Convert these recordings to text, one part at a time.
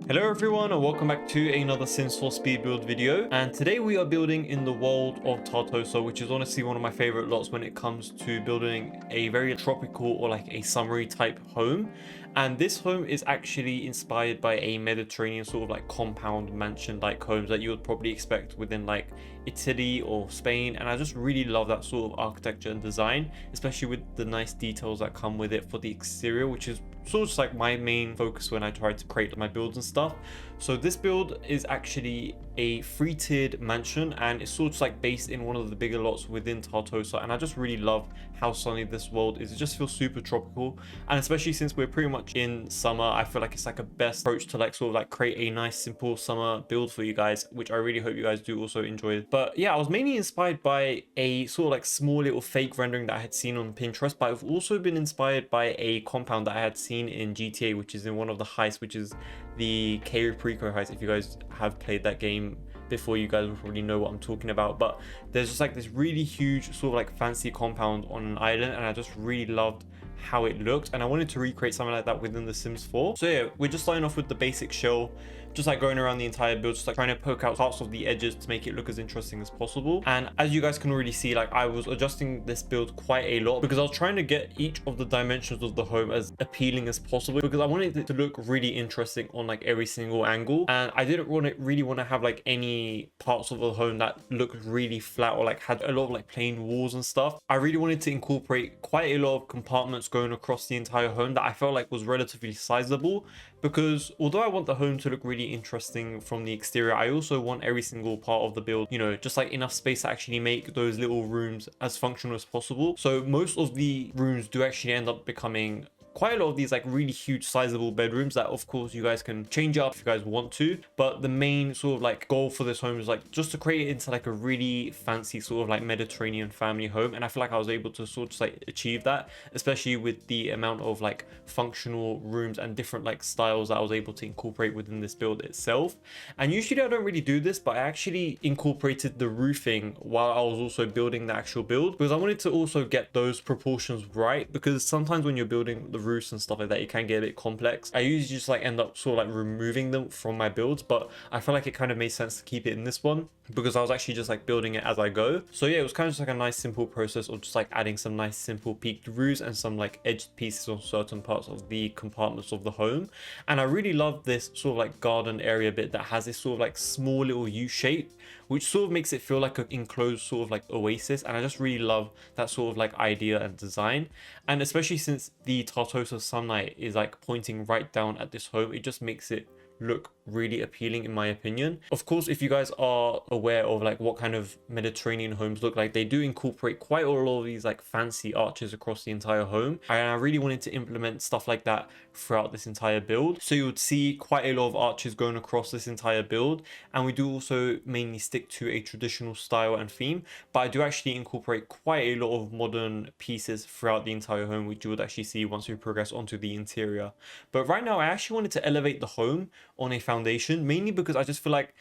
Hello everyone and welcome back to another Sims 4 speed build video, and today we are building in the world of Tartosa, which is honestly one of my favorite lots when it comes to building a very tropical or like a summery type home. And this home is actually inspired by a Mediterranean sort of like compound mansion like homes that you would probably expect within like Italy or Spain, and I just really love that sort of architecture and design, especially with the nice details that come with it for the exterior, which is sort of just like my main focus when I try to create my builds and stuff. So this build is actually a three-tiered mansion, and it's sort of like based in one of the bigger lots within Tartosa, and I just really love how sunny this world is. It just feels super tropical, and especially since we're pretty much in summer, I feel like it's like a best approach to like sort of like create a nice simple summer build for you guys, which I really hope you guys do also enjoy. But yeah, I was mainly inspired by a sort of like small little fake rendering that I had seen on Pinterest, but I've also been inspired by a compound that I had seen in GTA, which is in one of the heists, which is the Preco heist. If you guys have played that game before, you guys will probably know what I'm talking about. But there's just like this really huge sort of like fancy compound on an island, and I just really loved how it looked, and I wanted to recreate something like that within the Sims 4. So yeah, we're just starting off with the basic shell, just like going around the entire build, just like trying to poke out parts of the edges to make it look as interesting as possible. And as you guys can already see, like I was adjusting this build quite a lot because I was trying to get each of the dimensions of the home as appealing as possible, because I wanted it to look really interesting on like every single angle, and I didn't really want to have like any parts of the home that looked really flat or like had a lot of like plain walls and stuff. I really wanted to incorporate quite a lot of compartments going across the entire home that I felt like was relatively sizable, because although I want the home to look really interesting from the exterior, I also want every single part of the build, you know, just like enough space to actually make those little rooms as functional as possible. So most of the rooms do actually end up becoming quite a lot of these like really huge sizable bedrooms that of course you guys can change up if you guys want to, but the main sort of like goal for this home is like just to create it into like a really fancy sort of like Mediterranean family home. And I feel like I was able to sort of like achieve that, especially with the amount of like functional rooms and different like styles that I was able to incorporate within this build itself. And usually I don't really do this, but I actually incorporated the roofing while I was also building the actual build, because I wanted to also get those proportions right, because sometimes when you're building the roofs and stuff like that, it can get a bit complex. I usually just like end up sort of like removing them from my builds, but I feel like it kind of made sense to keep it in this one because I was actually just like building it as I go. So yeah, it was kind of just like a nice simple process of just like adding some nice simple peaked roofs and some like edged pieces on certain parts of the compartments of the home. And I really love this sort of like garden area bit that has this sort of like small little U shape, which sort of makes it feel like an enclosed sort of like oasis. And I just really love that sort of like idea and design. And especially since the Tartosa sunlight is like pointing right down at this home, it just makes it look really appealing in my opinion. Of course, if you guys are aware of like what kind of Mediterranean homes look like, they do incorporate quite a lot of these like fancy arches across the entire home, and I really wanted to implement stuff like that throughout this entire build. So you would see quite a lot of arches going across this entire build, and we do also mainly stick to a traditional style and theme, but I do actually incorporate quite a lot of modern pieces throughout the entire home, which you would actually see once we progress onto the interior. But right now I actually wanted to elevate the home on a foundation, mainly because I just feel like,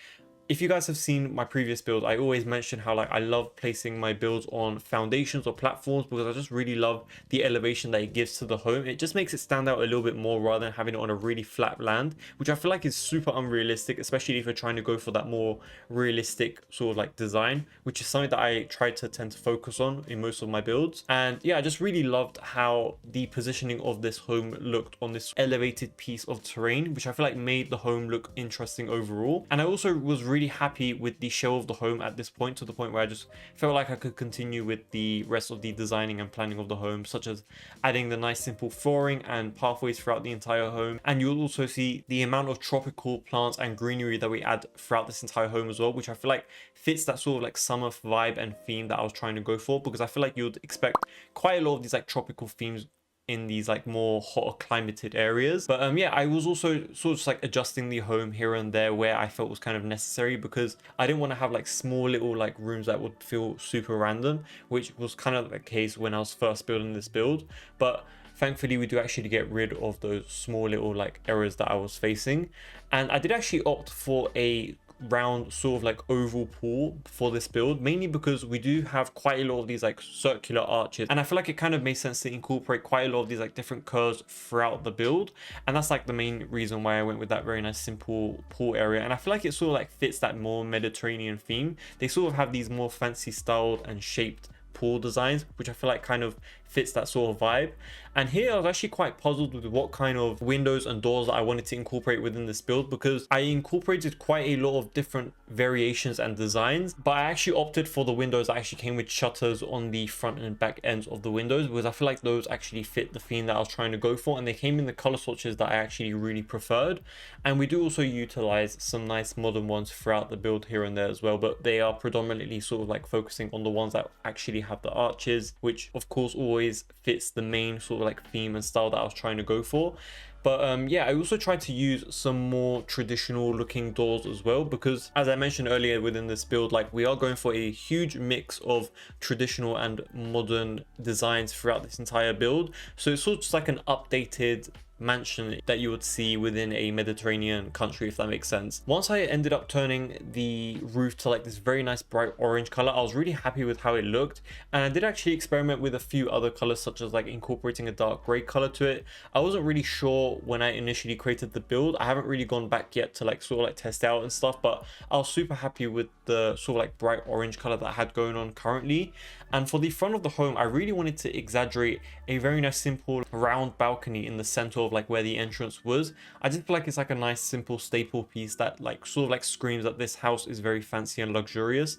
if you guys have seen my previous build, I always mention how like I love placing my builds on foundations or platforms, because I just really love the elevation that it gives to the home. It just makes it stand out a little bit more rather than having it on a really flat land, which I feel like is super unrealistic, especially if you're trying to go for that more realistic sort of like design, which is something that I try to tend to focus on in most of my builds. And yeah, I just really loved how the positioning of this home looked on this elevated piece of terrain, which I feel like made the home look interesting overall. And I also was really happy with the shell of the home at this point, to the point where I just felt like I could continue with the rest of the designing and planning of the home, such as adding the nice simple flooring and pathways throughout the entire home. And you'll also see the amount of tropical plants and greenery that we add throughout this entire home as well, which I feel like fits that sort of like summer vibe and theme that I was trying to go for, because I feel like you'd expect quite a lot of these like tropical themes in these like more hotter climated areas. But yeah, I was also sort of just like adjusting the home here and there where I felt was kind of necessary, because I didn't want to have like small little like rooms that would feel super random, which was kind of the case when I was first building this build. But thankfully we do actually get rid of those small little like errors that I was facing. And I did actually opt for a round sort of like oval pool for this build, mainly because we do have quite a lot of these like circular arches, and I feel like it kind of makes sense to incorporate quite a lot of these like different curves throughout the build. And that's like the main reason why I went with that very nice simple pool area. And I feel like it sort of like fits that more Mediterranean theme. They sort of have these more fancy styled and shaped pool designs, which I feel like kind of fits that sort of vibe. And here I was actually quite puzzled with what kind of windows and doors that I wanted to incorporate within this build, because I incorporated quite a lot of different variations and designs, but I actually opted for the windows that actually came with shutters on the front and back ends of the windows, because I feel like those actually fit the theme that I was trying to go for, and they came in the color swatches that I actually really preferred. And we do also utilize some nice modern ones throughout the build here and there as well, but they are predominantly sort of like focusing on the ones that actually have the arches, which of course always fits the main sort of like theme and style that I was trying to go for. But yeah, I also tried to use some more traditional looking doors as well, because as I mentioned earlier within this build, like we are going for a huge mix of traditional and modern designs throughout this entire build. So it's sort of just like an updated mansion that you would see within a Mediterranean country, if that makes sense. Once I ended up turning the roof to like this very nice bright orange color, I was really happy with how it looked. And I did actually experiment with a few other colors, such as like incorporating a dark gray color to it. I wasn't really sure when I initially created the build. I haven't really gone back yet to like sort of like test out and stuff, but I was super happy with the sort of like bright orange color that I had going on currently. And for the front of the home, I really wanted to exaggerate a very nice simple round balcony in the center of like where the entrance was. I just feel like it's like a nice simple staple piece that like sort of like screams that this house is very fancy and luxurious.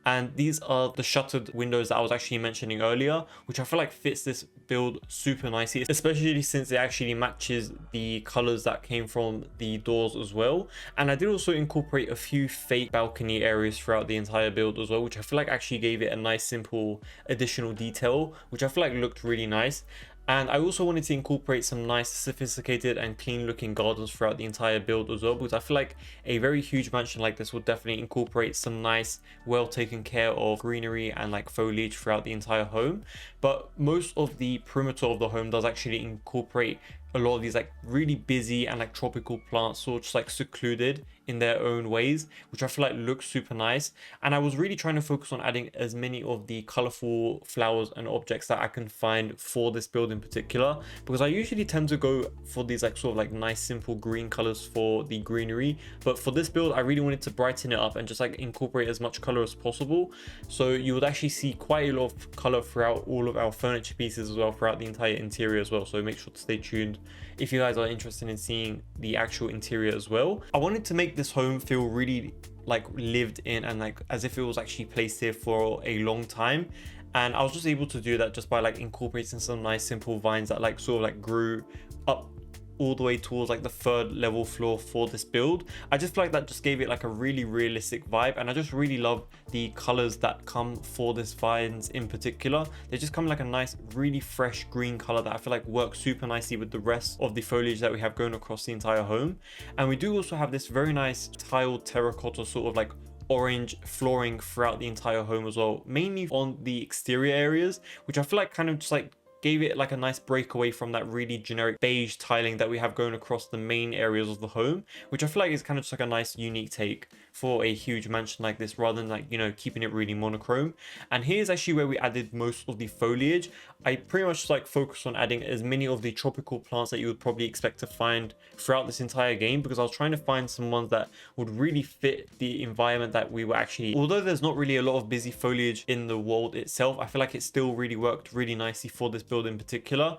And these are the shuttered windows that I was actually mentioning earlier, which I feel like fits this build super nicely, especially since it actually matches the colors that came from the doors as well. And I did also incorporate a few fake balcony areas throughout the entire build as well, which I feel like actually gave it a nice simple additional detail, which I feel like looked really nice. And I also wanted to incorporate some nice sophisticated and clean looking gardens throughout the entire build as well, because I feel like a very huge mansion like this will definitely incorporate some nice, well taken care of greenery and like foliage throughout the entire home. But most of the perimeter of the home does actually incorporate a lot of these like really busy and like tropical plants, sort of just like secluded in their own ways, which I feel like looks super nice. And I was really trying to focus on adding as many of the colorful flowers and objects that I can find for this build in particular, because I usually tend to go for these like sort of like nice simple green colors for the greenery, but for this build I really wanted to brighten it up and just like incorporate as much color as possible. So you would actually see quite a lot of color throughout all of our furniture pieces as well, throughout the entire interior as well. So make sure to stay tuned if you guys are interested in seeing the actual interior as well. I wanted to make this home feel really like lived in and like as if it was actually placed here for a long time. And I was just able to do that just by like incorporating some nice simple vines that like sort of like grew up all the way towards like the third level floor for this build. I just feel like that just gave it like a really realistic vibe, and I just really love the colors that come for this vines in particular. They just come like a nice really fresh green color that I feel like works super nicely with the rest of the foliage that we have going across the entire home. And we do also have this very nice tiled terracotta sort of like orange flooring throughout the entire home as well, mainly on the exterior areas, which I feel like kind of just like gave it like a nice breakaway from that really generic beige tiling that we have going across the main areas of the home, which I feel like is kind of just like a nice unique take for a huge mansion like this, rather than like, you know, keeping it really monochrome. And here's actually where we added most of the foliage. I pretty much like focused on adding as many of the tropical plants that you would probably expect to find throughout this entire game, because I was trying to find some ones that would really fit the environment that we were actually, although there's not really a lot of busy foliage in the world itself, I feel like it still really worked really nicely for this build in particular.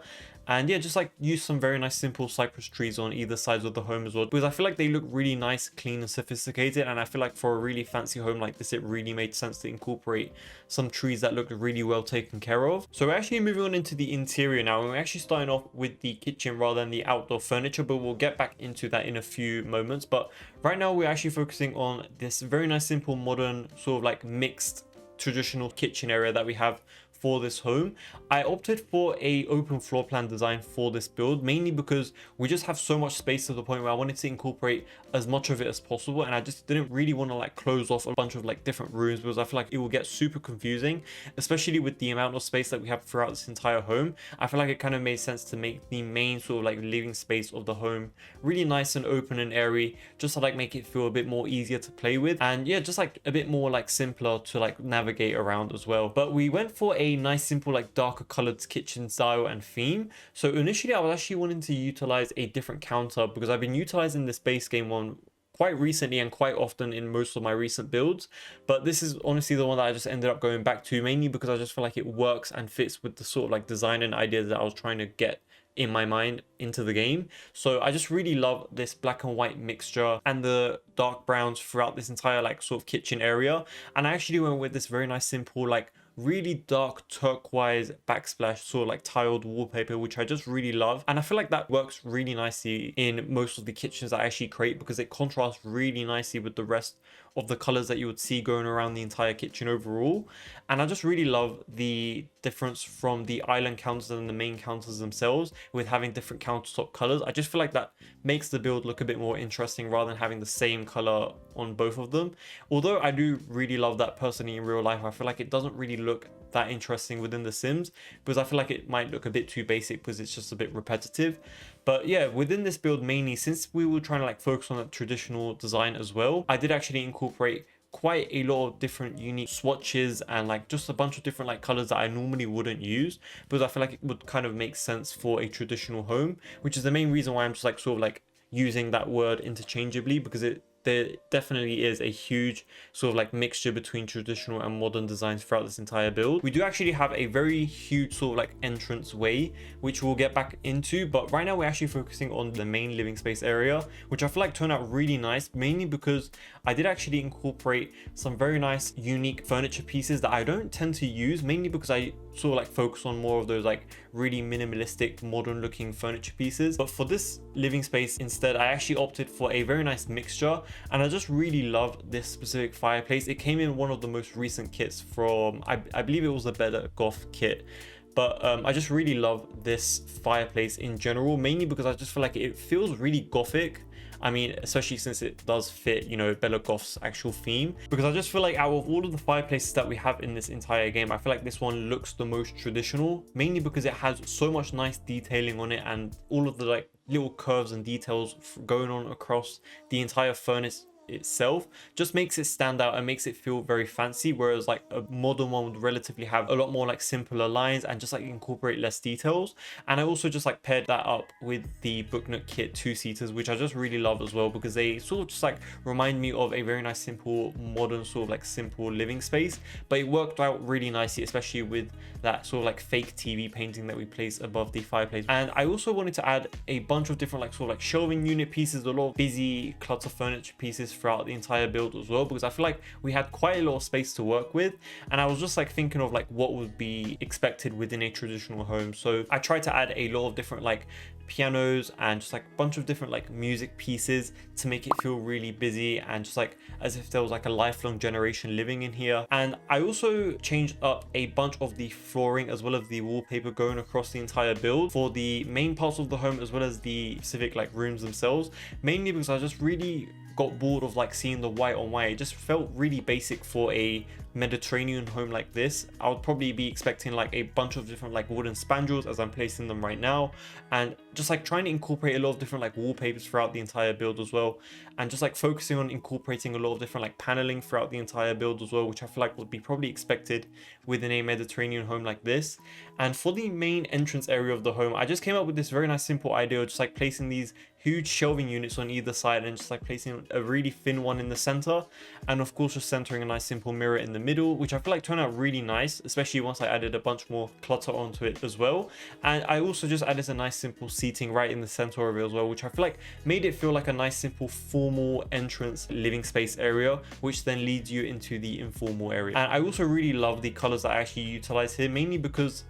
And yeah, just like use some very nice simple cypress trees on either sides of the home as well, because I feel like they look really nice, clean and sophisticated. And I feel like for a really fancy home like this, it really made sense to incorporate some trees that looked really well taken care of. So we're actually moving on into the interior now, and we're actually starting off with the kitchen rather than the outdoor furniture, but we'll get back into that in a few moments. But right now we're actually focusing on this very nice simple modern sort of like mixed traditional kitchen area that we have for this home. I opted for a open floor plan design for this build, mainly because we just have so much space to the point where I wanted to incorporate as much of it as possible, and I just didn't really want to like close off a bunch of like different rooms, because I feel like it will get super confusing, especially with the amount of space that we have throughout this entire home. I feel like it kind of made sense to make the main sort of like living space of the home really nice and open and airy, just to like make it feel a bit more easier to play with, and yeah, just like a bit more like simpler to like navigate around as well. But we went for a nice simple like darker colored kitchen style and theme. So initially I was actually wanting to utilize a different counter, because I've been utilizing this base game one quite recently and quite often in most of my recent builds, but this is honestly the one that I just ended up going back to, mainly because I just feel like it works and fits with the sort of like design and ideas that I was trying to get in my mind into the game. So I just really love this black and white mixture and the dark browns throughout this entire like sort of kitchen area. And I actually went with this very nice simple like really dark turquoise backsplash sort of like tiled wallpaper, which I just really love, and I feel like that works really nicely in most of the kitchens that I actually create, because it contrasts really nicely with the rest of the colors that you would see going around the entire kitchen overall. And I just really love the difference from the island counters and the main counters themselves, with having different countertop colors. I just feel like that makes the build look a bit more interesting rather than having the same color on both of them. Although I do really love that personally in real life, I feel like it doesn't really look that interesting within the Sims, because I feel like it might look a bit too basic because it's just a bit repetitive. But yeah, within this build mainly, since we were trying to like focus on that traditional design as well, I did actually incorporate quite a lot of different unique swatches and like just a bunch of different like colors that I normally wouldn't use, because I feel like it would kind of make sense for a traditional home, which is the main reason why I'm just like sort of like using that word interchangeably, because there definitely is a huge sort of like mixture between traditional and modern designs throughout this entire build. We do actually have a very huge sort of like entrance way, which we'll get back into, but right now we're actually focusing on the main living space area, which I feel like turned out really nice, mainly because I did actually incorporate some very nice unique furniture pieces that I don't tend to use, mainly because I sort of like focus on more of those like really minimalistic modern looking furniture pieces. But for this living space instead, I actually opted for a very nice mixture, and I just really love this specific fireplace. It came in one of the most recent kits from I believe it was a Better Goth kit. But I just really love this fireplace in general, mainly because I just feel like it feels really gothic. I mean, especially since it does fit, you know, Bella Goth's actual theme, because I just feel like out of all of the fireplaces that we have in this entire game, I feel like this one looks the most traditional, mainly because it has so much nice detailing on it, and all of the like little curves and details going on across the entire furnace itself just makes it stand out and makes it feel very fancy, whereas like a modern one would relatively have a lot more like simpler lines and just like incorporate less details. And I also just like paired that up with the Book Nook kit 2-seaters, which I just really love as well, because they sort of just like remind me of a very nice simple modern sort of like simple living space, but it worked out really nicely, especially with that sort of like fake TV painting that we placed above the fireplace. And I also wanted to add a bunch of different like sort of like shelving unit pieces, a lot of busy clutter furniture pieces throughout the entire build as well, because I feel like we had quite a lot of space to work with, and I was just like thinking of like what would be expected within a traditional home. So I tried to add a lot of different like pianos and just like a bunch of different like music pieces to make it feel really busy and just like as if there was like a lifelong generation living in here. And I also changed up a bunch of the flooring as well as the wallpaper going across the entire build for the main parts of the home as well as the specific like rooms themselves, mainly because I just really got bored of like seeing the white on white. It just felt really basic for a Mediterranean home like this. I would probably be expecting like a bunch of different like wooden spandrels as I'm placing them right now, and just like trying to incorporate a lot of different like wallpapers throughout the entire build as well, and just like focusing on incorporating a lot of different like paneling throughout the entire build as well, which I feel like would be probably expected within a Mediterranean home like this. And for the main entrance area of the home, I just came up with this very nice simple idea of just like placing these huge shelving units on either side and just like placing a really thin one in the center, and of course just centering a nice simple mirror in the middle, which I feel like turned out really nice, especially once I added a bunch more clutter onto it as well. And I also just added a nice simple seating right in the center of it as well, which I feel like made it feel like a nice simple formal entrance living space area, which then leads you into the informal area. And I also really love the colors that I actually utilize here, mainly because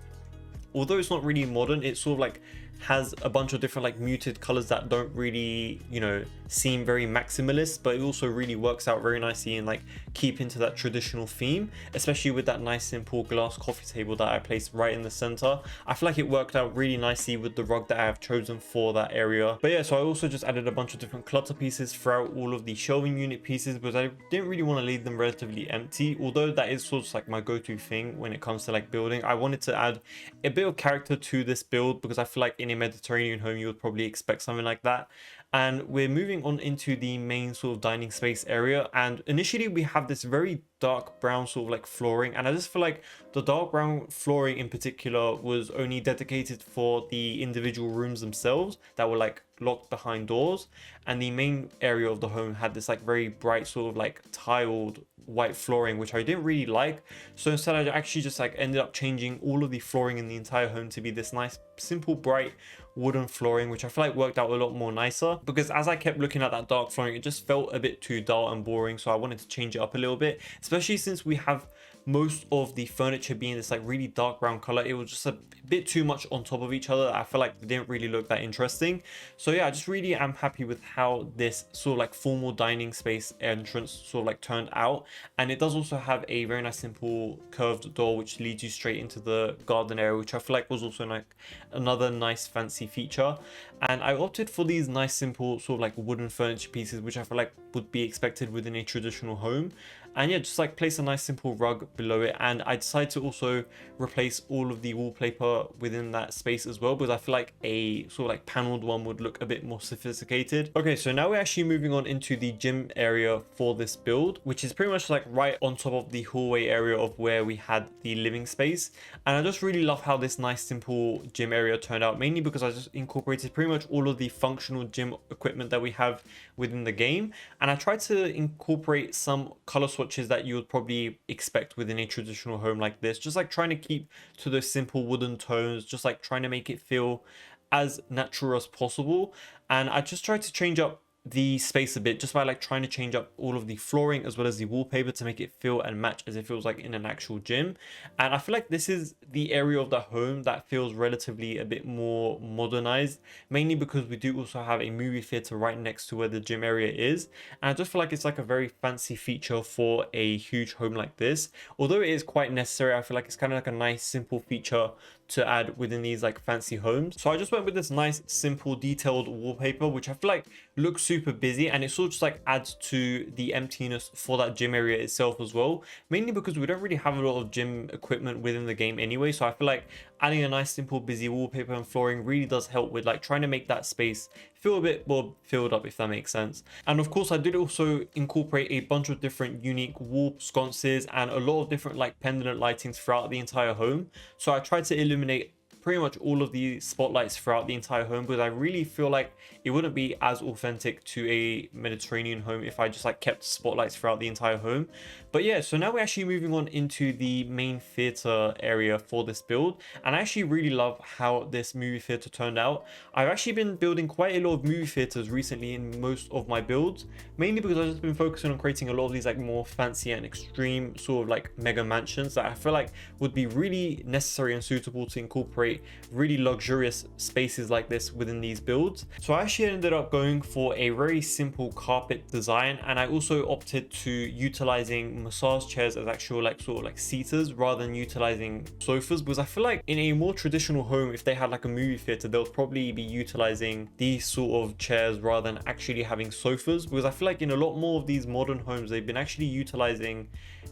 although it's not really modern, it sort of like has a bunch of different like muted colors that don't really, you know, seem very maximalist, but it also really works out very nicely and like keep into that traditional theme, especially with that nice simple glass coffee table that I placed right in the center. I feel like it worked out really nicely with the rug that I have chosen for that area. But yeah, so I also just added a bunch of different clutter pieces throughout all of the shelving unit pieces, because I didn't really want to leave them relatively empty, although that is sort of like my go-to thing when it comes to like building. I wanted to add a bit of character to this build because I feel like in a Mediterranean home you would probably expect something like that. And we're moving on into the main sort of dining space area, and initially we have this very dark brown sort of like flooring, and I just feel like the dark brown flooring in particular was only dedicated for the individual rooms themselves that were like locked behind doors, and the main area of the home had this like very bright sort of like tiled white flooring, which I didn't really like. So instead I actually just like ended up changing all of the flooring in the entire home to be this nice simple bright wooden flooring, which I feel like worked out a lot more nicer, because as I kept looking at that dark flooring it just felt a bit too dull and boring. So I wanted to change it up a little bit, especially since we have most of the furniture being this like really dark brown color. It was just a bit too much on top of each other. I feel like they didn't really look that interesting. So yeah, I just really am happy with how this sort of like formal dining space entrance sort of like turned out. And it does also have a very nice simple curved door which leads you straight into the garden area, which I feel like was also like another nice fancy feature. And I opted for these nice simple sort of like wooden furniture pieces, which I feel like would be expected within a traditional home. And yeah, just like place a nice simple rug below it. And I decided to also replace all of the wallpaper within that space as well, because I feel like a sort of like paneled one would look a bit more sophisticated. Okay, so now we're actually moving on into the gym area for this build, which is pretty much like right on top of the hallway area of where we had the living space. And I just really love how this nice simple gym area turned out, mainly because I just incorporated pretty much all of the functional gym equipment that we have within the game. And I tried to incorporate some color swatches that you would probably expect within a traditional home like this, just like trying to keep to those simple wooden tones, just like trying to make it feel as natural as possible. And I just tried to change up the space a bit just by like trying to change up all of the flooring as well as the wallpaper to make it feel and match as it feels like in an actual gym. And I feel like this is the area of the home that feels relatively a bit more modernized, mainly because we do also have a movie theater right next to where the gym area is. And I just feel like it's like a very fancy feature for a huge home like this. Although it is quite necessary, I feel like it's kind of like a nice simple feature to add within these like fancy homes. So I just went with this nice simple detailed wallpaper, which I feel like looks super busy, and it sort of just like adds to the emptiness for that gym area itself as well, mainly because we don't really have a lot of gym equipment within the game anyway. So I feel like adding a nice simple busy wallpaper and flooring really does help with like trying to make that space feel a bit more filled up, if that makes sense. And of course I did also incorporate a bunch of different unique wall sconces and a lot of different like pendant lightings throughout the entire home. So I tried to illuminate pretty much all of the spotlights throughout the entire home, because I really feel like it wouldn't be as authentic to a Mediterranean home if I just like kept spotlights throughout the entire home. But yeah, so now we're actually moving on into the main theater area for this build, and I actually really love how this movie theater turned out. I've actually been building quite a lot of movie theaters recently in most of my builds, mainly because I've just been focusing on creating a lot of these like more fancy and extreme sort of like mega mansions that I feel like would be really necessary and suitable to incorporate really luxurious spaces like this within these builds. So I actually ended up going for a very simple carpet design, and I also opted to utilizing massage chairs as actual like sort of like seaters rather than utilizing sofas, because I feel like in a more traditional home, if they had like a movie theater, they'll probably be utilizing these sort of chairs rather than actually having sofas, because I feel like in a lot more of these modern homes they've been actually utilizing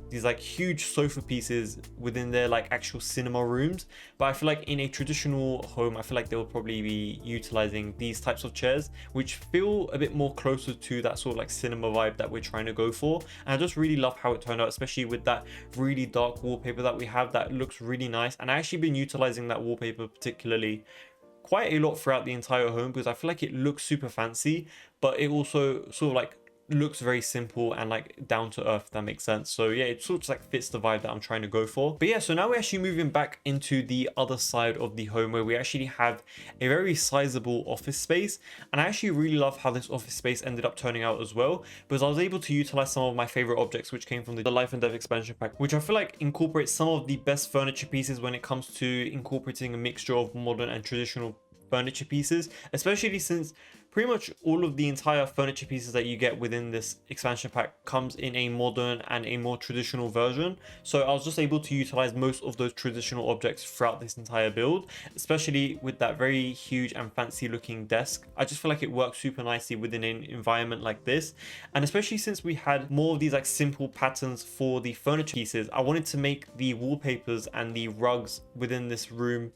these like huge sofa pieces within their like actual cinema rooms. But I feel like in a traditional home, I feel like they'll probably be utilizing these types of chairs, which feel a bit more closer to that sort of like cinema vibe that we're trying to go for. And I just really love how it turned out, especially with that really dark wallpaper that we have that looks really nice. And I actually been utilizing that wallpaper particularly quite a lot throughout the entire home, because I feel like it looks super fancy, but it also sort of like looks very simple and like down to earth, if that makes sense. So yeah, it sort of like fits the vibe that I'm trying to go for. But yeah, so now we're actually moving back into the other side of the home, where we actually have a very sizable office space. And I actually really love how this office space ended up turning out as well, because I was able to utilize some of my favorite objects which came from the Life and Death expansion pack, which I feel like incorporates some of the best furniture pieces when it comes to incorporating a mixture of modern and traditional furniture pieces, especially since pretty much all of the entire furniture pieces that you get within this expansion pack comes in a modern and a more traditional version. So I was just able to utilize most of those traditional objects throughout this entire build, especially with that very huge and fancy looking desk. I just feel like it works super nicely within an environment like this. And especially since we had more of these like simple patterns for the furniture pieces, I wanted to make the wallpapers and the rugs within this room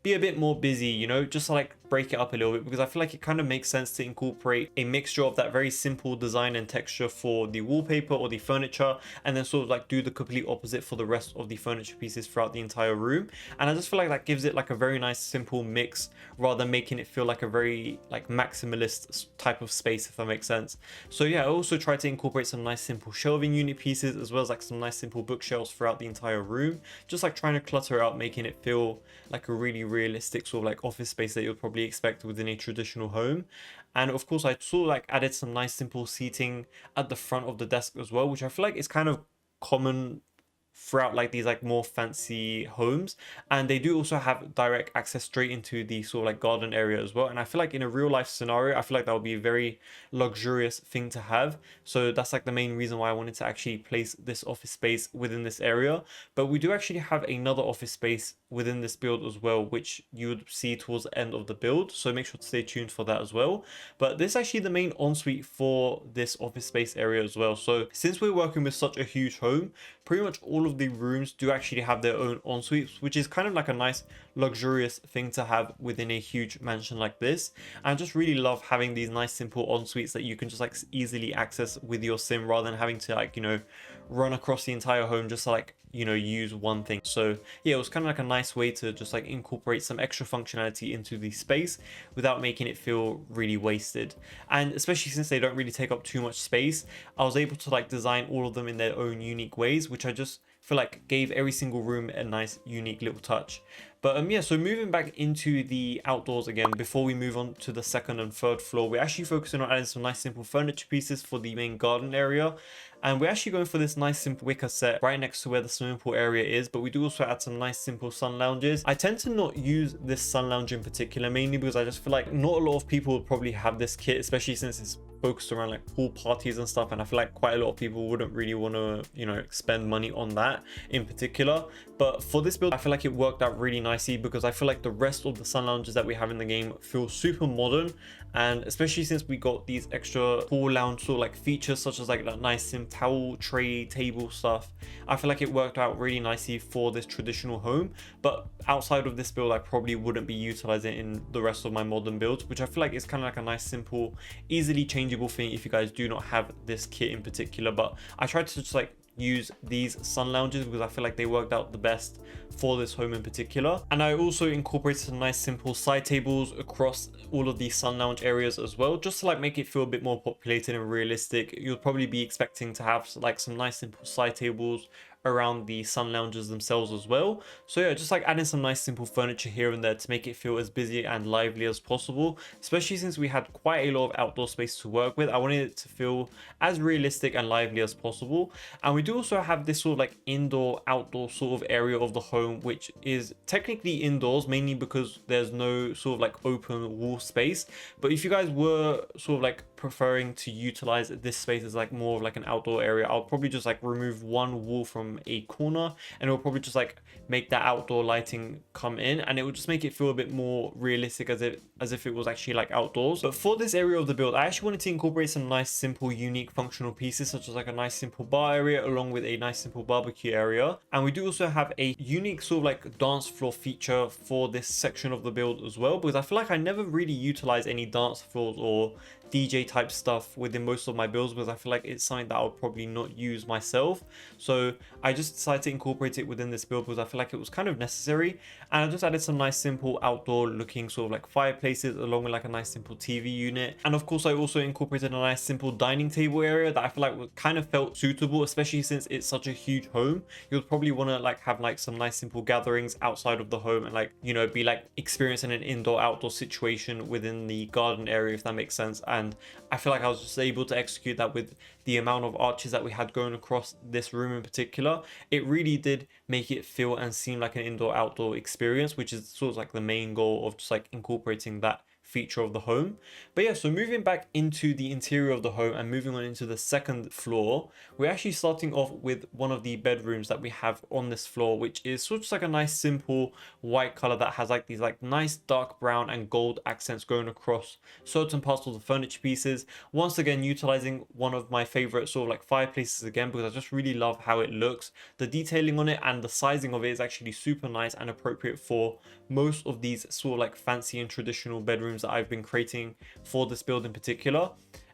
be a bit more busy, you know, just to like break it up a little bit, because I feel like it kind of makes sense to incorporate a mixture of that very simple design and texture for the wallpaper or the furniture, and then sort of like do the complete opposite for the rest of the furniture pieces throughout the entire room. And I just feel like that gives it like a very nice simple mix, rather than making it feel like a very like maximalist type of space, if that makes sense. So yeah, I also tried to incorporate some nice simple shelving unit pieces, as well as like some nice simple bookshelves throughout the entire room, just like trying to clutter out, making it feel like a really realistic sort of like office space that you'll probably expect within a traditional home. And of course I sort of like added some nice simple seating at the front of the desk as well, which I feel like is kind of common throughout like these like more fancy homes. And they do also have direct access straight into the sort of like garden area as well, and I feel like in a real life scenario I feel like that would be a very luxurious thing to have. So that's like the main reason why I wanted to actually place this office space within this area. But we do actually have another office space within this build as well, which you would see towards the end of the build, so make sure to stay tuned for that as well. But this is actually the main ensuite for this office space area as well. So since we're working with such a huge home, pretty much all of the rooms do actually have their own en-suites, which is kind of like a nice luxurious thing to have within a huge mansion like this. And I just really love having these nice simple en-suites that you can just like easily access with your sim, rather than having to like, you know, run across the entire home just to like, you know, use one thing. So yeah, it was kind of like a nice way to just like incorporate some extra functionality into the space without making it feel really wasted. And especially since they don't really take up too much space, I was able to like design all of them in their own unique ways, which I just feel like gave every single room a nice unique little touch. But yeah, so moving back into the outdoors again, before we move on to the second and third floor, we're actually focusing on adding some nice simple furniture pieces for the main garden area. And we're actually going for this nice simple wicker set right next to where the swimming pool area is, but we do also add some nice simple sun lounges. I tend to not use this sun lounge in particular, mainly because I just feel like not a lot of people would probably have this kit, especially since it's focused around like pool parties and stuff, and I feel like quite a lot of people wouldn't really want to, you know, spend money on that in particular. But for this build I feel like it worked out really nicely, because I feel like the rest of the sun lounges that we have in the game feel super modern, and especially since we got these extra pool lounge sort of like features, such as like that nice sim towel tray table stuff, I feel like it worked out really nicely for this traditional home. But outside of this build I probably wouldn't be utilizing it in the rest of my modern builds, which I feel like is kind of like a nice simple easily changeable thing if you guys do not have this kit in particular. But I tried to just like use these sun lounges because I feel like they worked out the best for this home in particular. And I also incorporated some nice simple side tables across all of these sun lounge areas as well, just to like make it feel a bit more populated and realistic. You'll probably be expecting to have like some nice simple side tables around the sun lounges themselves as well. So yeah, just like adding some nice simple furniture here and there to make it feel as busy and lively as possible, especially since we had quite a lot of outdoor space to work with. I wanted it to feel as realistic and lively as possible. And we do also have this sort of like indoor outdoor sort of area of the home, which is technically indoors, mainly because there's no sort of like open wall space. But if you guys were sort of like preferring to utilize this space as like more of like an outdoor area, I'll probably just like remove one wall from a corner, and it'll probably just like make that outdoor lighting come in, and it will just make it feel a bit more realistic, as if it was actually like outdoors. But for this area of the build I actually wanted to incorporate some nice simple unique functional pieces, such as like a nice simple bar area along with a nice simple barbecue area. And we do also have a unique sort of like dance floor feature for this section of the build as well, because I feel like I never really utilize any dance floors or DJ type stuff within most of my builds, because I feel like it's something that I'll probably not use myself. So I just decided to incorporate it within this build because I feel like it was kind of necessary. And I just added some nice simple outdoor looking sort of like fireplaces, along with like a nice simple TV unit. And of course I also incorporated a nice simple dining table area that I feel like kind of felt suitable, especially since it's such a huge home. You'll probably want to like have like some nice simple gatherings outside of the home, and like, you know, be like experiencing an indoor outdoor situation within the garden area, if that makes sense. and I feel like I was just able to execute that with the amount of arches that we had going across this room in particular. It really did make it feel and seem like an indoor outdoor experience, which is sort of like the main goal of just like incorporating that feature of the home. But yeah, so moving back into the interior of the home and moving on into the second floor, we're actually starting off with one of the bedrooms that we have on this floor, which is sort of like a nice simple white color that has like these like nice dark brown and gold accents going across certain parts of the furniture pieces. Once again, utilizing one of my favorite sort of like fireplaces again, because I just really love how it looks. The detailing on it and the sizing of it is actually super nice and appropriate for most of these sort of like fancy and traditional bedrooms that I've been creating for this build in particular.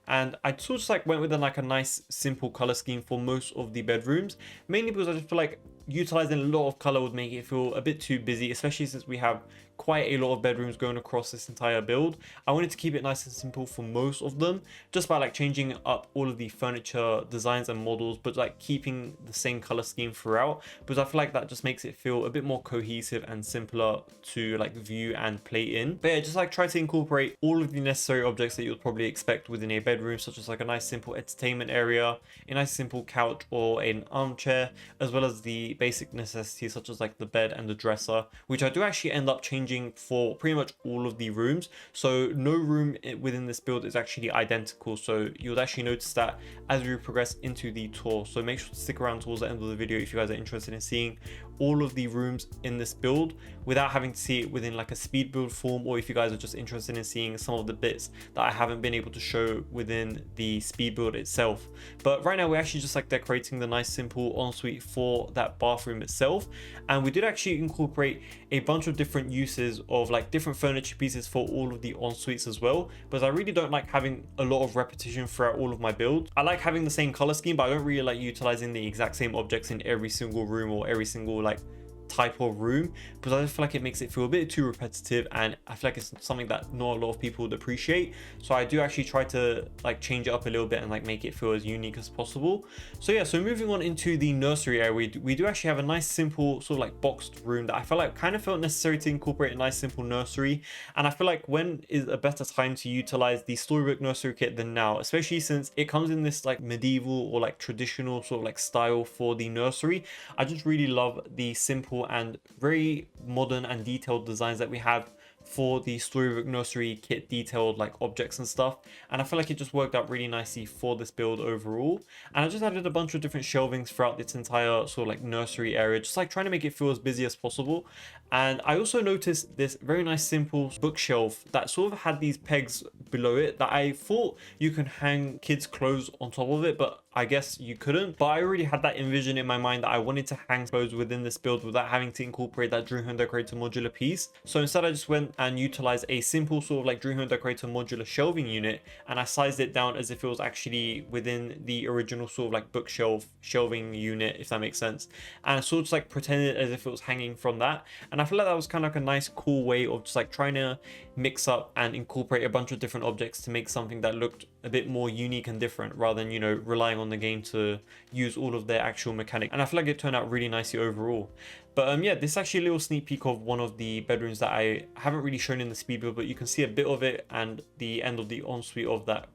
And I sort of just like went with like a nice simple color scheme for most of the bedrooms, mainly because I just feel like utilizing a lot of color would make it feel a bit too busy, especially since we have quite a lot of bedrooms going across this entire build. I wanted to keep it nice and simple for most of them, just by like changing up all of the furniture designs and models, but like keeping the same color scheme throughout, because I feel like that just makes it feel a bit more cohesive and simpler to like view and play in. But yeah, just like try to incorporate all of the necessary objects that you'd probably expect within a bedroom, such as like a nice simple entertainment area, a nice simple couch or an armchair, as well as the basic necessities such as like the bed and the dresser, which I do actually end up changing for pretty much all of the rooms. So no room within this build is actually identical, so you'll actually notice that as we progress into the tour. So make sure to stick around towards the end of the video if you guys are interested in seeing all of the rooms in this build without having to see it within like a speed build form, or if you guys are just interested in seeing some of the bits that I haven't been able to show within the speed build itself. But right now we're actually just like decorating the nice simple ensuite for that bathroom itself, and we did actually incorporate a bunch of different uses of like different furniture pieces for all of the en-suites as well, because I really don't like having a lot of repetition throughout all of my builds. I like having the same color scheme, but I don't really like utilizing the exact same objects in every single room or every single like type of room, because I just feel like it makes it feel a bit too repetitive, and I feel like it's something that not a lot of people would appreciate. So I do actually try to like change it up a little bit and like make it feel as unique as possible. So yeah, so moving on into the nursery area, we do actually have a nice simple sort of like boxed room that I felt like kind of felt necessary to incorporate a nice simple nursery. And I feel like when is a better time to utilize the storybook nursery kit than now, especially since it comes in this like medieval or like traditional sort of like style for the nursery. I just really love the simple and very modern and detailed designs that we have for the storybook nursery kit detailed like objects and stuff, and I feel like it just worked out really nicely for this build overall. And I just added a bunch of different shelvings throughout this entire sort of like nursery area, just like trying to make it feel as busy as possible. And I also noticed this very nice simple bookshelf that sort of had these pegs below it that I thought you can hang kids clothes on top of it, but I guess you couldn't. But I already had that envision in my mind that I wanted to hang clothes within this build without having to incorporate that Dream Home Decorator modular piece. So instead I just went and utilized a simple sort of like Dream Home Decorator modular shelving unit, and I sized it down as if it was actually within the original sort of like bookshelf shelving unit, if that makes sense. And I sort of just like pretended as if it was hanging from that. And I feel like that was kind of like a nice cool way of just like trying to mix up and incorporate a bunch of different objects to make something that looked a bit more unique and different, rather than, you know, relying on the game to use all of their actual mechanics. And I feel like it turned out really nicely overall. But yeah, this is actually a little sneak peek of one of the bedrooms that I haven't really shown in the speed build, but you can see a bit of it and the end of the ensuite of that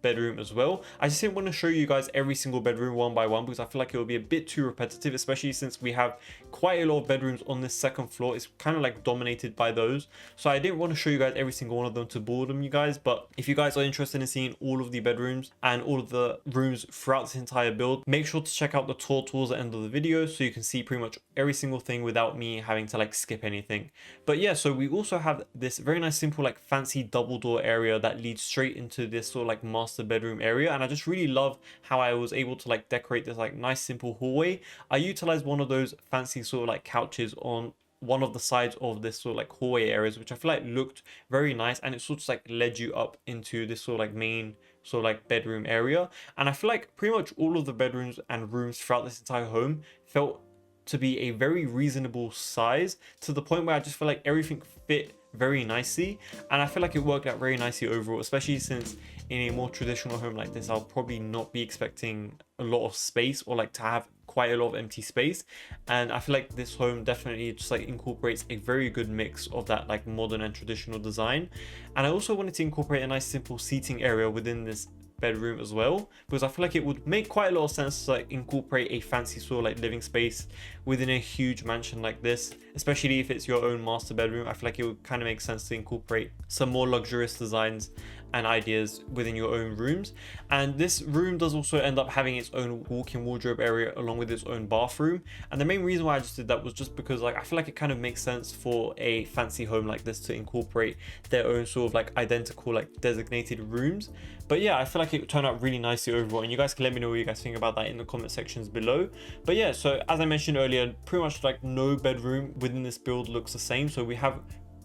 bedroom as well. I just didn't want to show you guys every single bedroom one by one, because I feel like it would be a bit too repetitive, especially since we have quite a lot of bedrooms on this second floor. It's kind of like dominated by those, so I didn't want to show you guys every single one of them to boredom you guys. But if you guys are interested in seeing all of the bedrooms and all of the rooms throughout this entire build, make sure to check out the tour towards the end of the video so you can see pretty much every single thing without me having to like skip anything. But yeah, so we also have this very nice simple like fancy double door area that leads straight into this sort of like master bedroom area, and I just really love how I was able to like decorate this like nice simple hallway. I utilized one of those fancy sort of like couches on one of the sides of this sort of like hallway areas, which I feel like looked very nice, and it sort of like led you up into this sort of like main sort of like bedroom area. And I feel like pretty much all of the bedrooms and rooms throughout this entire home felt to be a very reasonable size, to the point where I just feel like everything fit very nicely, and I feel like it worked out very nicely overall, especially since in a more traditional home like this I'll probably not be expecting a lot of space or like to have quite a lot of empty space, and I feel like this home definitely just like incorporates a very good mix of that like modern and traditional design. And I also wanted to incorporate a nice simple seating area within this bedroom as well, because I feel like it would make quite a lot of sense to like incorporate a fancy sort of like living space within a huge mansion like this, especially if it's your own master bedroom. I feel like it would kind of make sense to incorporate some more luxurious designs and ideas within your own rooms. And this room does also end up having its own walk-in wardrobe area along with its own bathroom, and the main reason why I just did that was just because like I feel like it kind of makes sense for a fancy home like this to incorporate their own sort of like identical like designated rooms. But yeah, I feel like it turned out really nicely overall, and you guys can let me know what you guys think about that in the comment sections below. But yeah, so as I mentioned earlier, pretty much like no bedroom within this build looks the same. So we have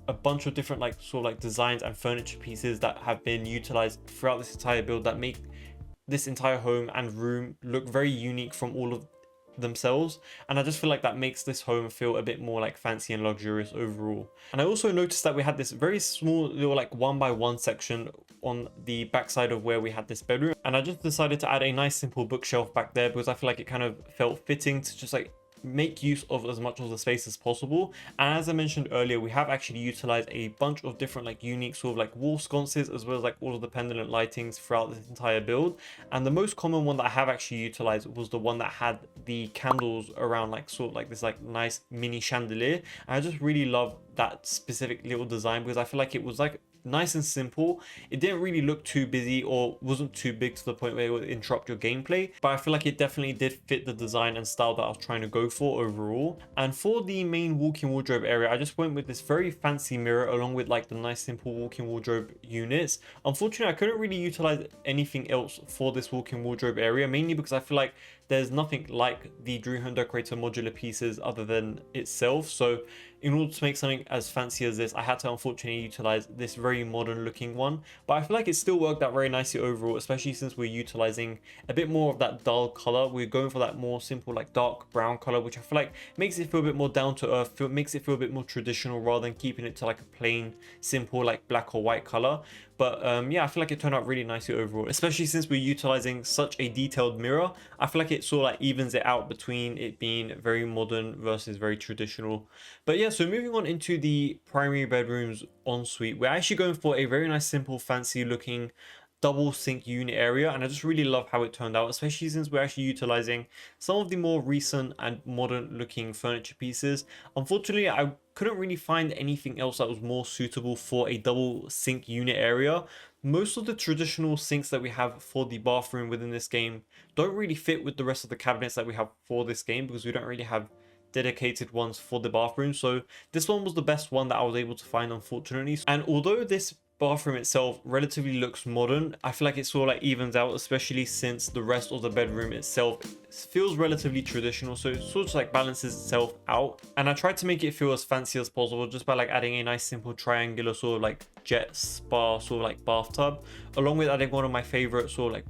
a bunch of different like sort of like designs and furniture pieces that have been utilized throughout this entire build that make this entire home and room look very unique from all of themselves. And I just feel like that makes this home feel a bit more like fancy and luxurious overall. And I also noticed that we had this very small little like 1x1 section on the backside of where we had this bedroom, and I just decided to add a nice simple bookshelf back there because I feel like it kind of felt fitting to just like make use of as much of the space as possible. And as I mentioned earlier, we have actually utilized a bunch of different like unique sort of like wall sconces, as well as like all of the pendant lightings throughout this entire build. And the most common one that I have actually utilized was the one that had the candles around like sort of like this like nice mini chandelier. And I just really love that specific little design because I feel like it was like nice and simple. It didn't really look too busy or wasn't too big to the point where it would interrupt your gameplay, but I feel like it definitely did fit the design and style that I was trying to go for overall. And for the main walk-in wardrobe area, I just went with this very fancy mirror along with like the nice simple walk-in wardrobe units. Unfortunately, I couldn't really utilize anything else for this walk-in wardrobe area, mainly because I feel like there's nothing like the Dream Home Decorator modular pieces other than itself. So in order to make something as fancy as this, I had to unfortunately utilize this very modern looking one, but I feel like it still worked out very nicely overall, especially since we're utilizing a bit more of that dull color. We're going for that more simple like dark brown color, which I feel like makes it feel a bit more down to earth, makes it feel a bit more traditional rather than keeping it to like a plain simple like black or white color. But yeah, I feel like it turned out really nicely overall, especially since we're utilizing such a detailed mirror. I feel like it sort of like evens it out between it being very modern versus very traditional. But yeah, so moving on into the primary bedrooms ensuite, we're actually going for a very nice, simple, fancy looking double sink unit area, and I just really love how it turned out, especially since we're actually utilizing some of the more recent and modern looking furniture pieces. Unfortunately, I couldn't really find anything else that was more suitable for a double sink unit area. Most of the traditional sinks that we have for the bathroom within this game don't really fit with the rest of the cabinets that we have for this game, because we don't really have dedicated ones for the bathroom. So this one was the best one that I was able to find, unfortunately. And although this bathroom itself relatively looks modern, I feel like it sort of like evens out, especially since the rest of the bedroom itself feels relatively traditional, so it sort of like balances itself out. And I tried to make it feel as fancy as possible just by like adding a nice simple triangular sort of like jet spa sort of like bathtub, along with adding one of my favorite sort of like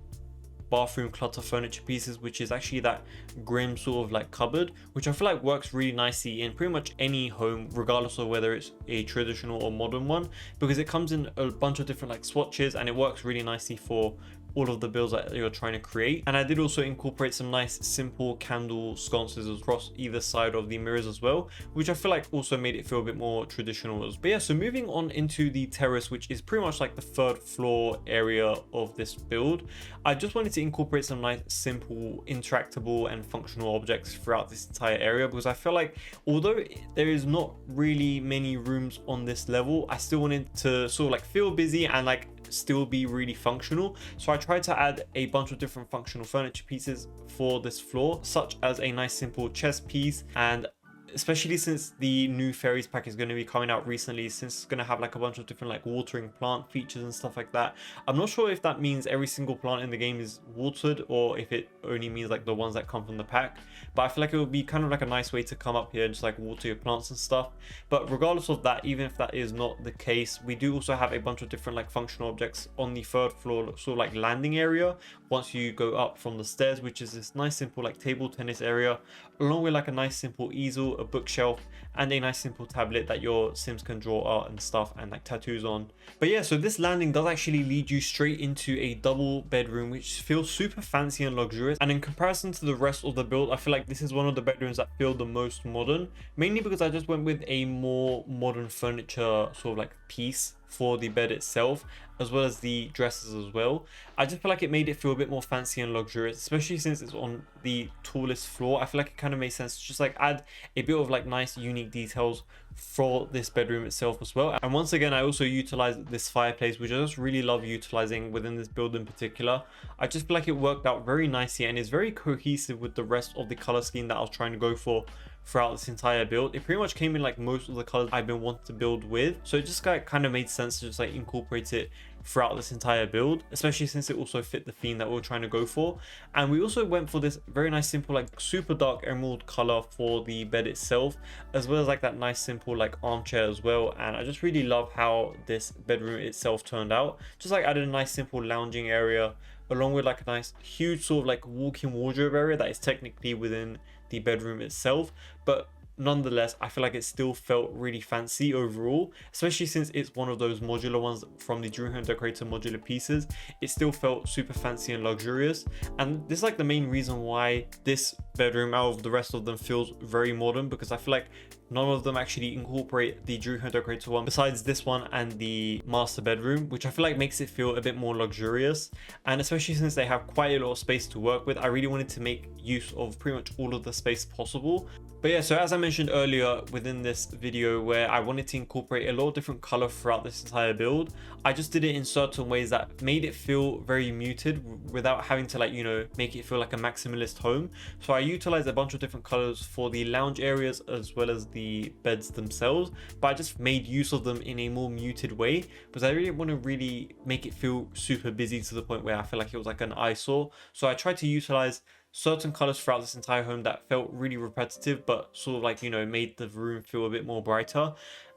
bathroom clutter furniture pieces, which is actually that grim sort of like cupboard, which I feel like works really nicely in pretty much any home, regardless of whether it's a traditional or modern one, because it comes in a bunch of different like swatches and it works really nicely for all of the builds that you're trying to create. And I did also incorporate some nice simple candle sconces across either side of the mirrors as well, which I feel like also made it feel a bit more traditional. But yeah, so moving on into the terrace, which is pretty much like the third floor area of this build, I just wanted to incorporate some nice simple interactable and functional objects throughout this entire area, because I feel like although there is not really many rooms on this level, I still wanted to sort of like feel busy and like still be really functional. So I tried to add a bunch of different functional furniture pieces for this floor, such as a nice simple chess piece, and especially since the new fairies pack is going to be coming out recently, since it's going to have like a bunch of different like watering plant features and stuff like that. I'm not sure if that means every single plant in the game is watered or if it only means like the ones that come from the pack, but I feel like it would be kind of like a nice way to come up here and just like water your plants and stuff. But regardless of that, even if that is not the case, we do also have a bunch of different like functional objects on the third floor sort of like landing area once you go up from the stairs, which is this nice simple like table tennis area, along with like a nice simple easel a bookshelf and a nice simple tablet that your Sims can draw art and stuff and like tattoos on. But yeah, so this landing does actually lead you straight into a double bedroom, which feels super fancy and luxurious. And in comparison to the rest of the build, I feel like this is one of the bedrooms that feel the most modern, mainly because I just went with a more modern furniture sort of like piece for the bed itself, as well as the dresses as well. I just feel like it made it feel a bit more fancy and luxurious, especially since it's on the tallest floor. I feel like it kind of made sense to just like add a bit of like nice unique details for this bedroom itself as well. And once again, I also utilized this fireplace, which I just really love utilizing within this build in particular. I just feel like it worked out very nicely and is very cohesive with the rest of the color scheme that I was trying to go for throughout this entire build. It pretty much came in like most of the colors I've been wanting to build with, so it just kind of made sense to just like incorporate it throughout this entire build, especially since it also fit the theme that we were trying to go for. And we also went for this very nice simple like super dark emerald color for the bed itself, as well as like that nice simple like armchair as well. And I just really love how this bedroom itself turned out. Just like added a nice simple lounging area along with like a nice huge sort of like walk-in wardrobe area that is technically within the bedroom itself, but nonetheless I feel like it still felt really fancy overall, especially since it's one of those modular ones from the Dream Home Decorator modular pieces. It still felt super fancy and luxurious, and this is like the main reason why this bedroom out of the rest of them feels very modern, because I feel like none of them actually incorporate the Dream Home Decorator one besides this one and the master bedroom, which I feel like makes it feel a bit more luxurious. And especially since they have quite a lot of space to work with, I really wanted to make use of pretty much all of the space possible. But yeah, so as I mentioned earlier within this video, where I wanted to incorporate a lot of different color throughout this entire build, I just did it in certain ways that made it feel very muted without having to like, you know, make it feel like a maximalist home. So I utilized a bunch of different colors for the lounge areas as well as the beds themselves, but I just made use of them in a more muted way because I really want to really make it feel super busy to the point where I feel like it was like an eyesore. So I tried to utilize certain colors throughout this entire home that felt really repetitive, but sort of like, you know, made the room feel a bit more brighter.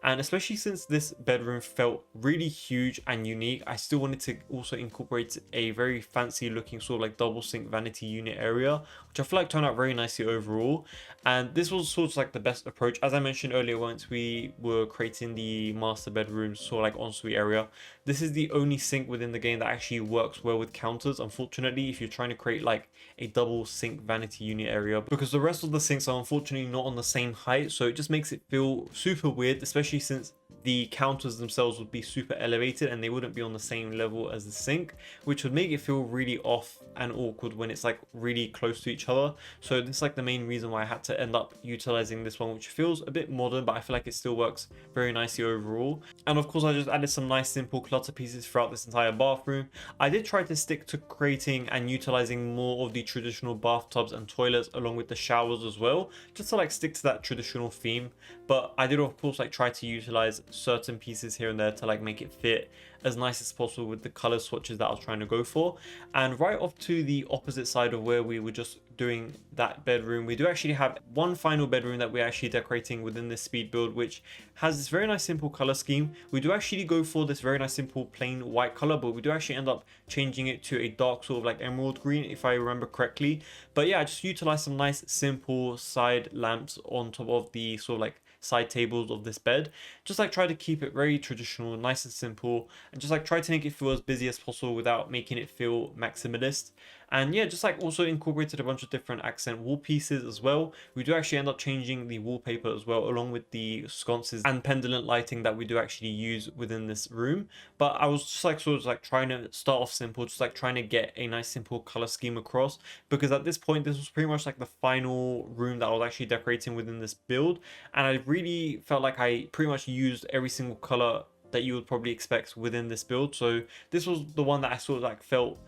And especially since this bedroom felt really huge and unique, I still wanted to also incorporate a very fancy looking sort of like double sink vanity unit area, which I feel like turned out very nicely overall. And this was sort of like the best approach. As I mentioned earlier, once we were creating the master bedroom sort of like ensuite area, this is the only sink within the game that actually works well with counters, unfortunately, if you're trying to create like a double sink vanity unit area, because the rest of the sinks are unfortunately not on the same height. So it just makes it feel super weird, especially since the counters themselves would be super elevated and they wouldn't be on the same level as the sink, which would make it feel really off and awkward when it's like really close to each other. So this is like the main reason why I had to end up utilizing this one, which feels a bit modern, but I feel like it still works very nicely overall. And of course I just added some nice simple clutter pieces throughout this entire bathroom. I did try to stick to creating and utilizing more of the traditional bathtubs and toilets along with the showers as well, just to like stick to that traditional theme. But I did of course like try to utilize certain pieces here and there to like make it fit as nice as possible with the color swatches that I was trying to go for. And right off to the opposite side of where we were just doing that bedroom, we do actually have one final bedroom that we're actually decorating within this speed build, which has this very nice simple color scheme. We do actually go for this very nice simple plain white color, but we do actually end up changing it to a dark sort of like emerald green if I remember correctly. But yeah, I just utilized some nice simple side lamps on top of the sort of like side tables of this bed, just like try to keep it very traditional, nice and simple, and just like try to make it feel as busy as possible without making it feel maximalist. And yeah, just like also incorporated a bunch of different accent wall pieces as well. We do actually end up changing the wallpaper as well, along with the sconces and pendant lighting that we do actually use within this room. But I was just like sort of like trying to start off simple, just like trying to get a nice simple color scheme across, because at this point this was pretty much like the final room that I was actually decorating within this build, and I really felt like I pretty much used every single color that you would probably expect within this build. So this was the one that I sort of like felt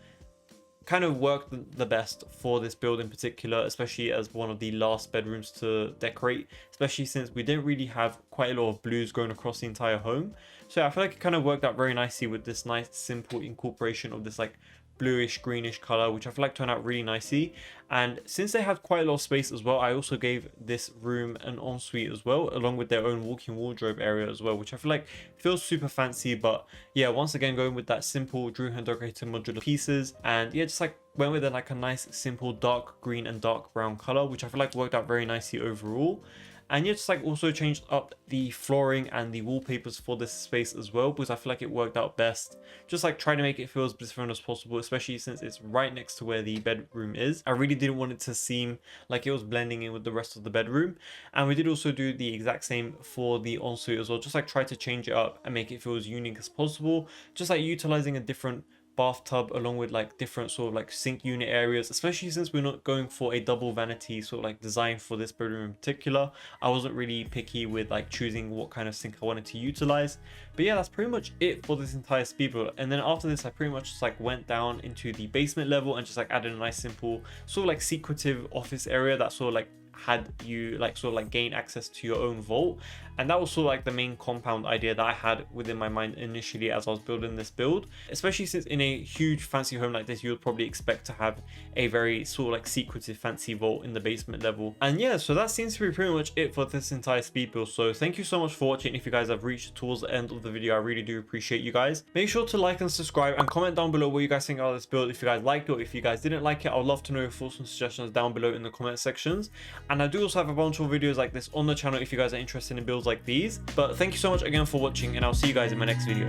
kind of worked the best for this build in particular, especially as one of the last bedrooms to decorate, especially since we didn't really have quite a lot of blues going across the entire home. So yeah, I feel like it kind of worked out very nicely with this nice simple incorporation of this like bluish greenish color, which I feel like turned out really nicely. And since they have quite a lot of space as well, I also gave this room an ensuite as well, along with their own walk-in wardrobe area as well, which I feel like feels super fancy. But yeah, once again going with that simple Dream Home Decorator modular pieces, and yeah, just like went with it like a nice simple dark green and dark brown color, which I feel like worked out very nicely overall. And yeah, just like also changed up the flooring and the wallpapers for this space as well, because I feel like it worked out best. Just like trying to make it feel as different as possible, especially since it's right next to where the bedroom is. I really didn't want it to seem like it was blending in with the rest of the bedroom. And we did also do the exact same for the ensuite as well, just like try to change it up and make it feel as unique as possible, just like utilizing a different bathtub along with like different sort of like sink unit areas, especially since we're not going for a double vanity sort of like design for this bedroom in particular. I wasn't really picky with like choosing what kind of sink I wanted to utilize. But yeah, that's pretty much it for this entire speed build. And then after this, I pretty much just like went down into the basement level and just like added a nice simple sort of like secretive office area that sort of like had you like sort of like gain access to your own vault. And that was sort of like the main compound idea that I had within my mind initially as I was building this build, especially since in a huge fancy home like this you would probably expect to have a very sort of like secretive fancy vault in the basement level. And yeah, so that seems to be pretty much it for this entire speed build. So thank you so much for watching. If you guys have reached towards the end of the video, I really do appreciate you guys. Make sure to like and subscribe and comment down below what you guys think about this build. If you guys liked it or if you guys didn't like it, I would love to know your thoughts and suggestions down below in the comment sections. And I do also have a bunch of videos like this on the channel if you guys are interested in builds like these. But thank you so much again for watching, and I'll see you guys in my next video.